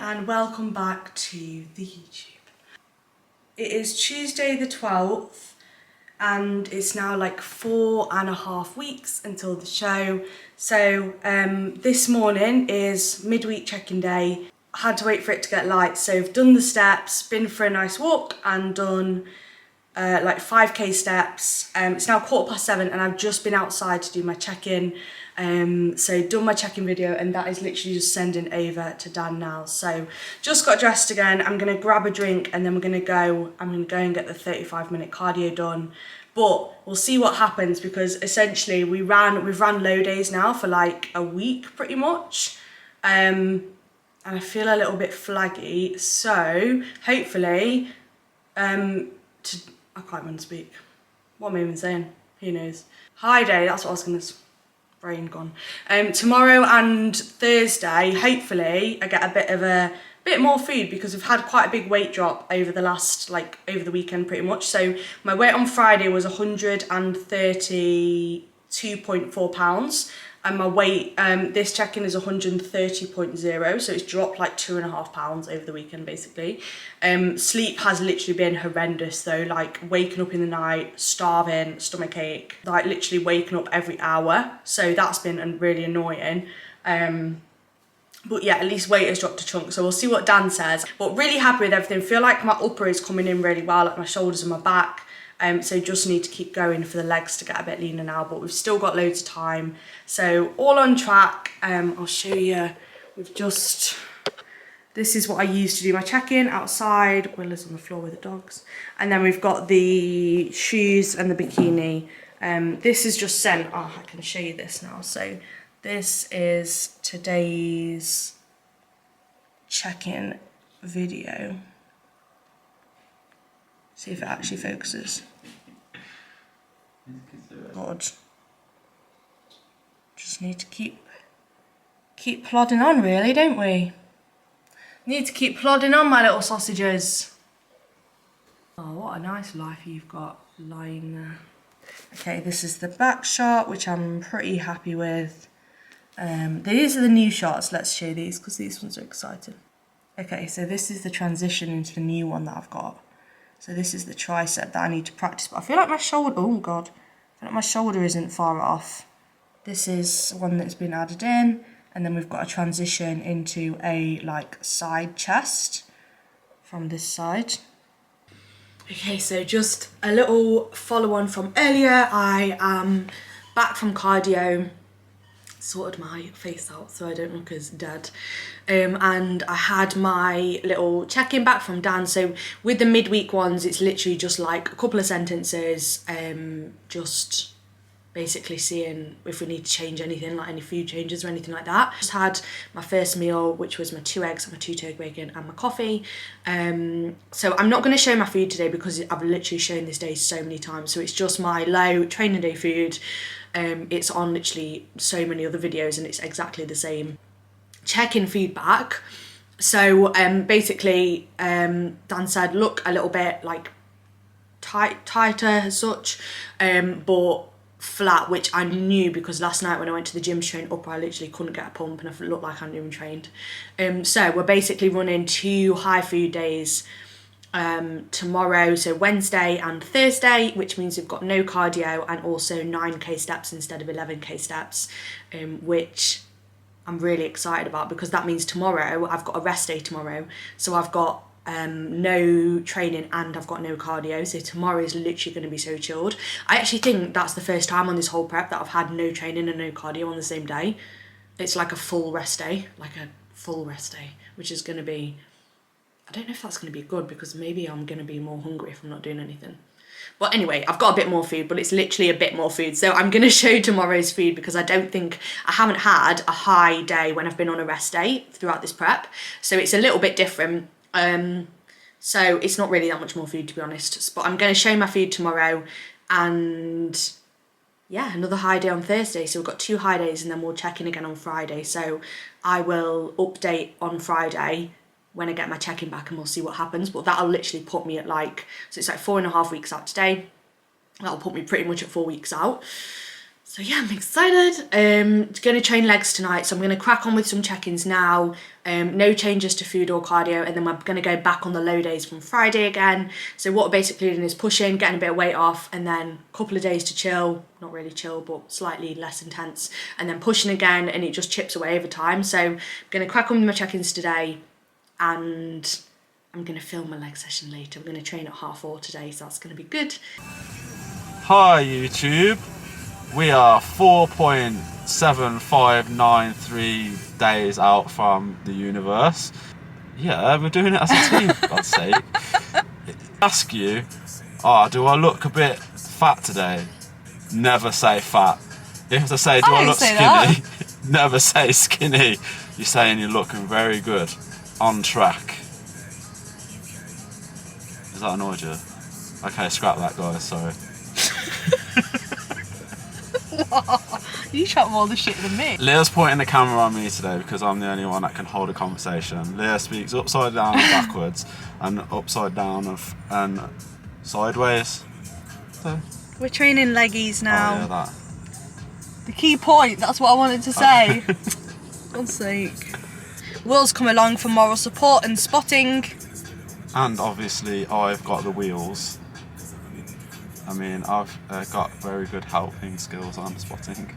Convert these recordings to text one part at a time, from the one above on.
and welcome back to the YouTube. It is Tuesday the 12th and it's now like 4.5 weeks until the show. So this morning is midweek check-in day. I had to wait for it to get light, so I've done the steps, been for a nice walk and done like 5k steps. It's now 7:15 and I've just been outside to do my check-in. So done my check-in video and that is literally just sending over to Dan now. So just got dressed again. I'm gonna grab a drink and then I'm gonna go and get the 35-minute cardio done. But we'll see what happens because essentially we've ran low days now for like a week pretty much. And I feel a little bit flaggy. So hopefully, I can't even speak. What am I even saying? Who knows? High day, that's what I was gonna say. Brain gone. Tomorrow and Thursday, hopefully I get a bit more food because we've had quite a big weight drop over the last, over the weekend pretty much. So my weight on Friday was 132.4 pounds. And my weight, this check-in is 130.0, so it's dropped like 2.5 pounds over the weekend basically. Sleep has literally been horrendous though, like waking up in the night, starving, stomach ache, like literally waking up every hour. So that's been really annoying. But yeah, at least weight has dropped a chunk, so we'll see what Dan says. But really happy with everything. Feel like my upper is coming in really well, like my shoulders and my back. So just need to keep going for the legs to get a bit leaner now, but we've still got loads of time. So all on track. I'll show you. This is what I use to do my check-in outside. Willa's on the floor with the dogs. And then we've got the shoes and the bikini. This is just sent, I can show you this now. So this is today's check-in video. See if it actually focuses. God. Just need to keep plodding on really, don't we? Need to keep plodding on, my little sausages. Oh, what a nice life you've got lying there. Okay, this is the back shot, which I'm pretty happy with. These are the new shots. Let's show these because these ones are exciting. Okay, so this is the transition into the new one that I've got. So this is the tricep that I need to practice, but I feel like my shoulder, oh God, I feel like my shoulder isn't far off. This is one that's been added in, and then we've got a transition into a side chest from this side. Okay, so just a little follow on from earlier. I am back from cardio. Sorted my face out so I don't look as dead, and I had my little check-in back from Dan. So with the midweek ones, it's literally just like a couple of sentences, just basically seeing if we need to change anything, like any food changes or anything like that. Just had my first meal, which was my 2 eggs, my 2 turkey bacon and my coffee. So I'm not going to show my food today because I've literally shown this day so many times. So it's just my low training day food. It's on literally so many other videos and it's exactly the same. Check-in feedback. So basically Dan said look a little bit like tighter as such, but flat, which I knew because last night when I went to the gym to train up, I literally couldn't get a pump and I looked like I hadn't even trained. So we're basically running 2 high food days tomorrow, so Wednesday and Thursday, which means we've got no cardio and also 9k steps instead of 11k steps, which I'm really excited about because that means tomorrow I've got a rest day tomorrow, so I've got no training and I've got no cardio, so tomorrow is literally going to be so chilled. I actually think that's the first time on this whole prep that I've had no training and no cardio on the same day. It's like a full rest day, which is going to be, I don't know if that's going to be good because maybe I'm going to be more hungry if I'm not doing anything. But anyway, I've got a bit more food, but it's literally a bit more food. So I'm going to show tomorrow's food because I haven't had a high day when I've been on a rest day throughout this prep. So it's a little bit different. So it's not really that much more food to be honest. But I'm going to show my food tomorrow and yeah, another high day on Thursday. So we've got 2 high days and then we'll check in again on Friday. So I will update on Friday when I get my check-in back and we'll see what happens. But that'll literally put me at so it's like 4.5 weeks out today. That'll put me pretty much at 4 weeks out. So yeah, I'm excited. Going to train legs tonight, so I'm going to crack on with some check-ins now. No changes to food or cardio, and then we're going to go back on the low days from Friday again. So what we're basically doing is pushing, getting a bit of weight off, and then a couple of days to chill. Not really chill, but slightly less intense. And then pushing again, and it just chips away over time. So I'm going to crack on with my check-ins today, and I'm going to film my leg session later. I'm going to train at 4:30 today, so that's going to be good. Hi YouTube. We are 4.7593 days out from the universe. Yeah, we're doing it as a team, for God's sake. Ask you, do I look a bit fat today? Never say fat. If I say, do I look skinny? Never say skinny. You're saying you're looking very good. On track. Does that annoy you? Okay, scrap that, guys, sorry. You chat more the shit than me. Leah's pointing the camera on me today because I'm the only one that can hold a conversation. Leah speaks upside down and backwards, and upside down and sideways. So. We're training leggies now. Oh yeah, that. The key point, that's what I wanted to say. God's sake. Will's come along for moral support and spotting. And obviously I've got the wheels. I mean, I've got very good helping skills on spotting.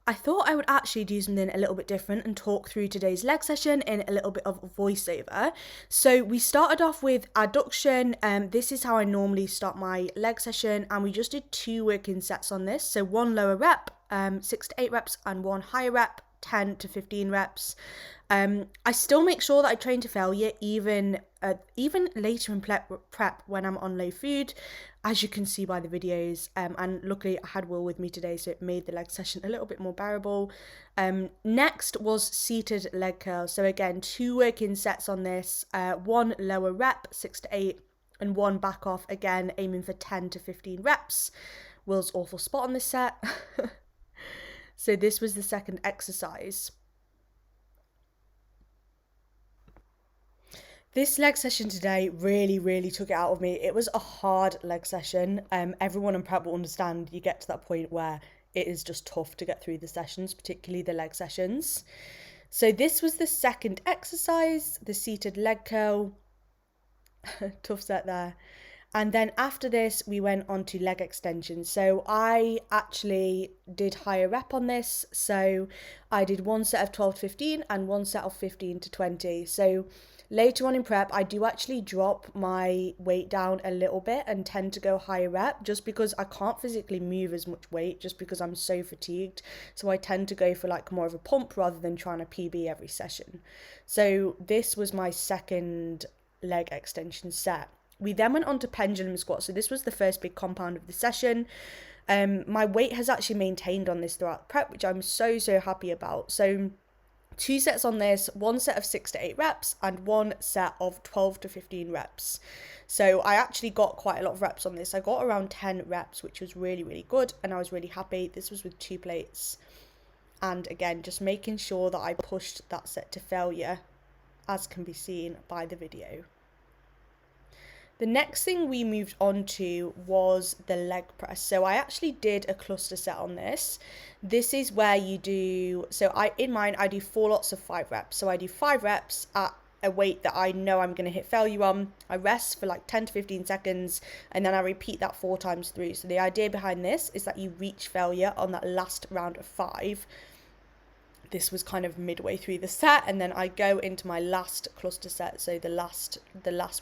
I thought I would actually do something a little bit different and talk through today's leg session in a little bit of voiceover. So we started off with adduction. This is how I normally start my leg session, and we just did 2 working sets on this. So 1 lower rep, 6 to 8 reps, and 1 higher rep, 10 to 15 reps. I still make sure that I train to failure even later in prep when I'm on low food, as you can see by the videos. And luckily I had Will with me today, so it made the leg session a little bit more bearable. Next was seated leg curls. So again, 2 working sets on this, 1 lower rep, 6 to 8, and 1 back off, again aiming for 10 to 15 reps. Will's awful spot on this set. So this was the second exercise. This leg session today really took it out of me. It was a hard leg session. Everyone in prep will understand you get to that point where it is just tough to get through the sessions, particularly the leg sessions. So this was the second exercise, the seated leg curl. Tough set there. And then after this, we went on to leg extension. So I actually did higher rep on this. So I did 1 set of 12 to 15 and 1 set of 15 to 20. So later on in prep, I do actually drop my weight down a little bit and tend to go higher rep, just because I can't physically move as much weight just because I'm so fatigued. So I tend to go for like more of a pump rather than trying to PB every session. So this was my second leg extension set. We then went on to pendulum squat. So this was the first big compound of the session. My weight has actually maintained on this throughout prep, which I'm so happy about. So 2 sets on this, 1 set of 6 to 8 reps and 1 set of 12 to 15 reps. So I actually got quite a lot of reps on this. I got around 10 reps, which was really good, and I was really happy. This was with 2 plates. And again, just making sure that I pushed that set to failure, as can be seen by the video. The next thing we moved on to was the leg press. So I actually did a cluster set on this. This is where you do, so in mine, I do 4 lots of 5 reps. So I do 5 reps at a weight that I know I'm going to hit failure on. I rest for like 10 to 15 seconds, and then I repeat that 4 times through. So the idea behind this is that you reach failure on that last round of 5. This was kind of midway through the set, and then I go into my last cluster set, so the last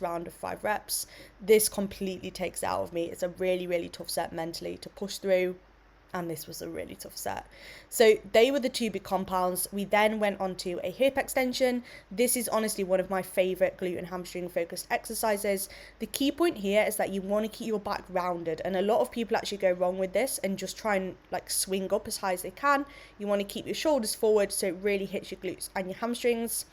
round of 5 reps. This completely takes it out of me. It's a really tough set mentally to push through, and this was a really tough set. So they were the 2 big compounds. We then went on to a hip extension. This is honestly one of my favorite glute and hamstring focused exercises. The key point here is that you want to keep your back rounded, and a lot of people actually go wrong with this and just try and like swing up as high as they can. You want to keep your shoulders forward so it really hits your glutes and your hamstrings.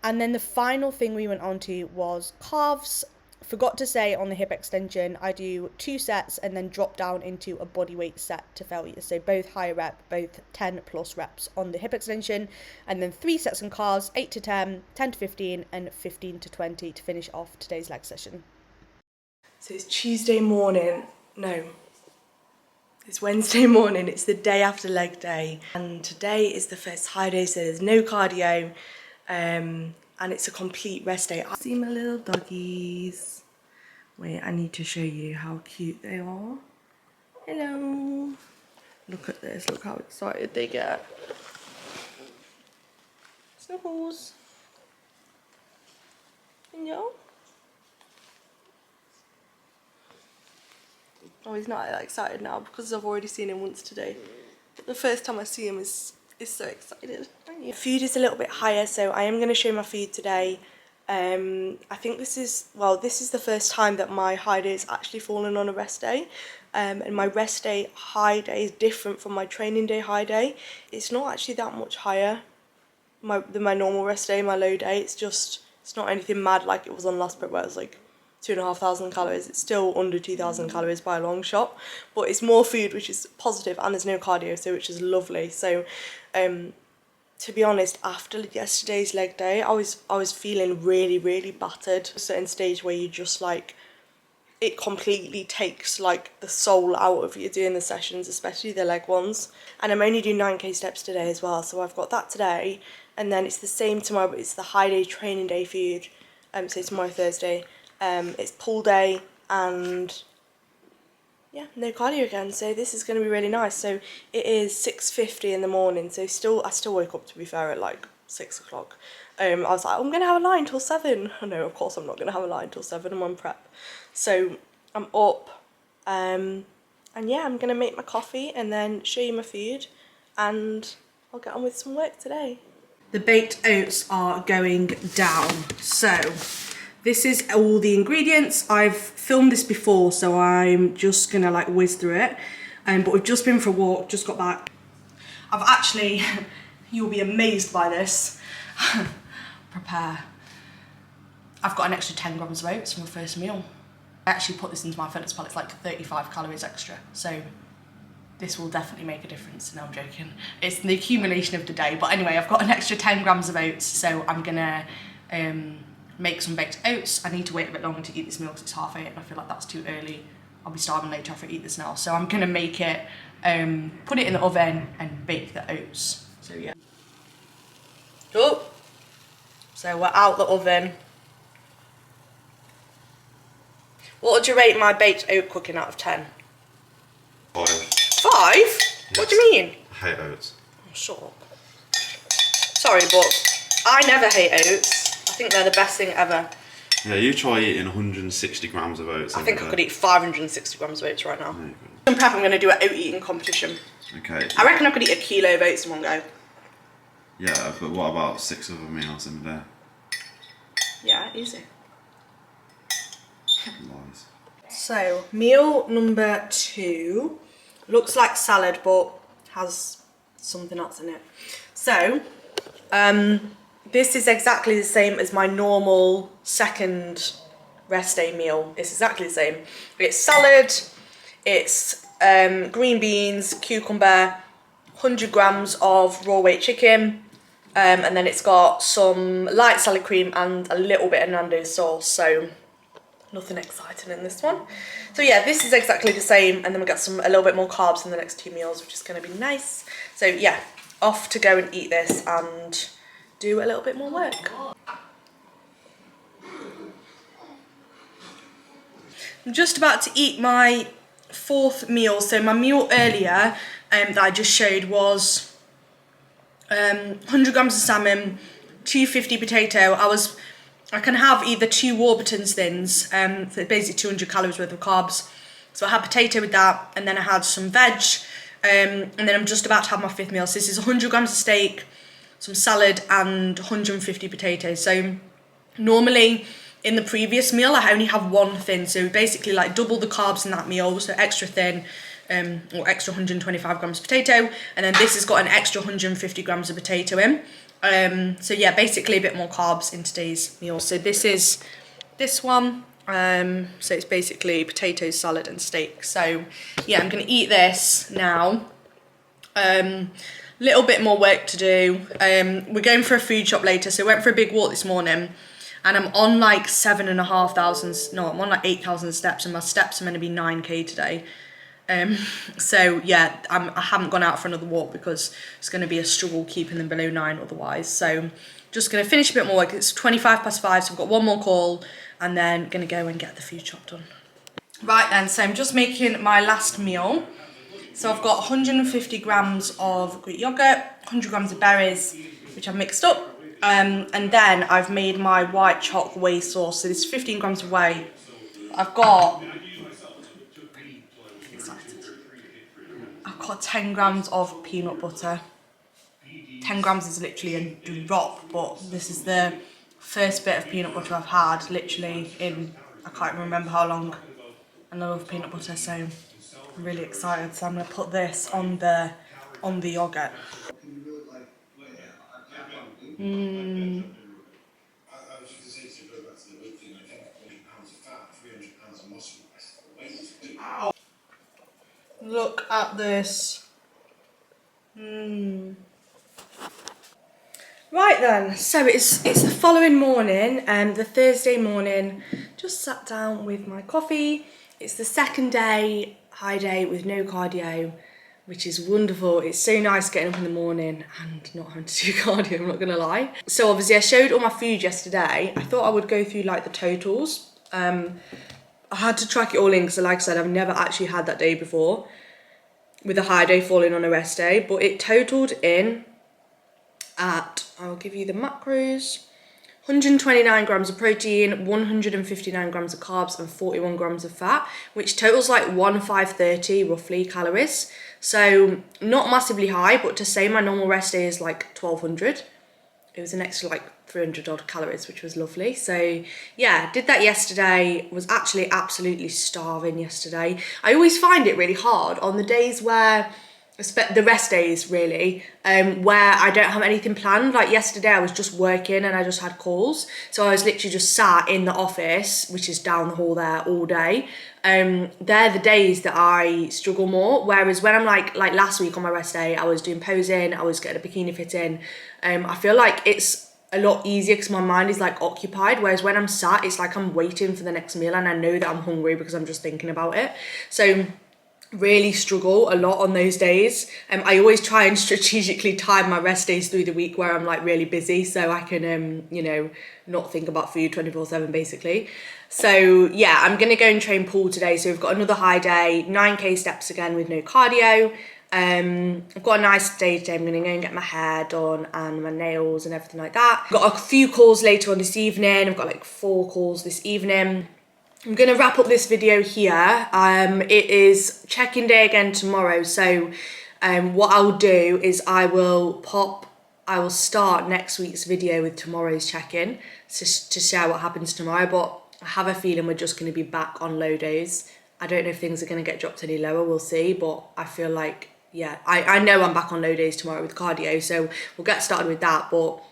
And then the final thing we went on to was calves. Forgot to say on the hip extension, I do 2 sets and then drop down into a bodyweight set to failure. So both higher rep, both 10 plus reps on the hip extension, and then 3 sets on calves, 8 to 10, 10 to 15, and 15 to 20 to finish off today's leg session. So it's Tuesday morning. No, It's Wednesday morning, it's the day after leg day, and today is the first high day, so there's no cardio, and it's a complete rest day. I see my little doggies. Wait, I need to show you how cute they are. Hello. Look at this, look how excited they get. Snuggles. Hello. Oh, he's not that excited now because I've already seen him once today. But the first time I see him is so excited. Food is a little bit higher, so I am going to show my food today. I think this is the first time that my high day has actually fallen on a rest day. And my rest day high day is different from my training day high day. It's not actually that much higher than my normal rest day, my low day. It's not anything mad like it was on last prep where it was like 2,500 calories. It's still under 2,000 calories by a long shot, but it's more food, which is positive, and there's no cardio, so which is lovely. So to be honest, after yesterday's leg day, I was feeling really battered. A certain stage where you just like, it completely takes like the soul out of you doing the sessions, especially the leg ones. And I'm only doing 9k steps today as well, so I've got that today, and then it's the same tomorrow, but it's the high day training day food. So tomorrow, Thursday. It's pull day, and yeah, no cardio again, so this is going to be really nice. So it is 6:50 in the morning, so I still woke up, to be fair, at like 6 o'clock. I was like, I'm going to have a lie until 7. Oh, no, of course I'm not going to have a lie until 7, I'm on prep. So I'm up, and yeah, I'm going to make my coffee and then show you my food, and I'll get on with some work today. The baked oats are going down, so this is all the ingredients. I've filmed this before, so I'm just gonna like whiz through it. But we've just been for a walk, just got back. I've actually, you'll be amazed by this. Prepare. I've got an extra 10 grams of oats from my first meal. I actually put this into my fitness pal, it's like 35 calories extra. So this will definitely make a difference. No, I'm joking. It's the accumulation of the day. But anyway, I've got an extra 10 grams of oats, so I'm gonna, make some baked oats. I need to wait a bit longer to eat this meal because it's 8:30 and I feel like that's too early. I'll be starving later if I eat this now. So I'm gonna make it, put it in the oven and bake the oats. So yeah. Oh, so we're out the oven. What would you rate my baked oat cooking out of 10? 5. 5? Yes. What do you mean? I hate oats. Oh, shut up. Sorry, but I never hate oats. I think they're the best thing ever. Yeah, you try eating 160 grams of oats. I think I could eat 560 grams of oats right now. In prep, I'm going to do an oat eating competition. Okay. I reckon I could eat a kilo of oats in one go. Yeah, but what about 6 other meals in a day? Yeah, easy. Lies. So, meal number 2 looks like salad, but has something else in it. So, this is exactly the same as my normal second rest day meal. It's exactly the same. It's salad, it's green beans, cucumber, 100 grams of raw weight chicken, and then it's got some light salad cream and a little bit of Nando's sauce, so nothing exciting in this one. So yeah, this is exactly the same, and then we got a little bit more carbs in the next 2 meals, which is going to be nice. So yeah, off to go and eat this and do a little bit more work. I'm just about to eat my 4th meal. So my meal earlier that I just showed was 100 grams of salmon, 250 potato. I can have either 2 Warburton's thins, so basically 200 calories worth of carbs. So I had potato with that, and then I had some veg, and then I'm just about to have my 5th meal. So this is 100 grams of steak, some salad, and 150 potatoes. So normally in the previous meal I only have 1 thin, so basically like double the carbs in that meal, so extra thin, or extra 125 grams of potato, and then this has got an extra 150 grams of potato in. So yeah, basically a bit more carbs in today's meal. So this is this one, so it's basically potatoes, salad and steak. So yeah, I'm gonna eat this now. Little bit more work to do. We're going for a food shop later, so I went for a big walk this morning, and I'm on like 7,500, no, I'm on like 8,000 steps, and my steps are meant to be 9k today. So yeah, I haven't gone out for another walk because it's going to be a struggle keeping them below 9 otherwise. So just going to finish a bit more work. It's 5:25, so I've got one more call and then going to go and get the food shop done. Right then, so I'm just making my last meal. So I've got 150 grams of Greek yogurt, 100 grams of berries, which I've mixed up. And then I've made my white choc whey sauce. So this is 15 grams of whey. I've got 10 grams of peanut butter. 10 grams is literally a drop, but this is the first bit of peanut butter I've had literally in, I can't even remember how long. And I love peanut butter, so I'm really excited. So I'm going to put this on the yogurt. Look at this. Right then, so it's the following morning, the Thursday morning. Just sat down with my coffee. It's the second day, high day with no cardio, which is wonderful. It's so nice getting up in the morning and not having to do cardio, I'm not gonna lie. So obviously I showed all my food yesterday. I thought I would go through like the totals. I had to track it all in because like I said, I've never actually had that day before with a high day falling on a rest day, but it totaled in at, I'll give you the macros, 129 grams of protein, 159 grams of carbs and 41 grams of fat, which totals like 1530 roughly calories. So not massively high, but to say my normal rest day is like 1200, it was an extra like 300 odd calories, which was lovely. So yeah, did that yesterday, was actually absolutely starving yesterday. I always find it really hard on the days where, the rest days really, where I don't have anything planned. Like yesterday I was just working and I just had calls, so I was literally just sat in the office, which is down the hall there, all day. They're the days that I struggle more, whereas when I'm like last week on my rest day, I was doing posing, I was getting a bikini fit in. I feel like it's a lot easier because my mind is like occupied, whereas when I'm sat, it's like I'm waiting for the next meal and I know that I'm hungry because I'm just thinking about it. So really struggle a lot on those days. I always try and strategically time my rest days through the week where I'm like really busy, so I can you know, not think about food 24/7 basically. So yeah, I'm gonna go and train pool today. So we've got another high day, 9k steps again with no cardio. I've got a nice day today. I'm gonna go and get my hair done and my nails and everything like that. Got a few calls later on this evening. I've got like 4 calls this evening. I'm going to wrap up this video here. It is check-in day again tomorrow, so what I'll do is I will start next week's video with tomorrow's check-in to share what happens tomorrow, but I have a feeling we're just going to be back on low days. I don't know if things are going to get dropped any lower, we'll see, but I feel like, yeah, I know I'm back on low days tomorrow with cardio, so we'll get started with that, but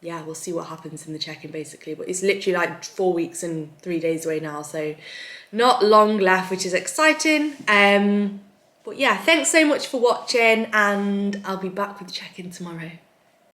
yeah, we'll see what happens in the check-in basically. But it's literally like 4 weeks and 3 days away now, so not long left, which is exciting. But yeah, thanks so much for watching and I'll be back with the check-in tomorrow.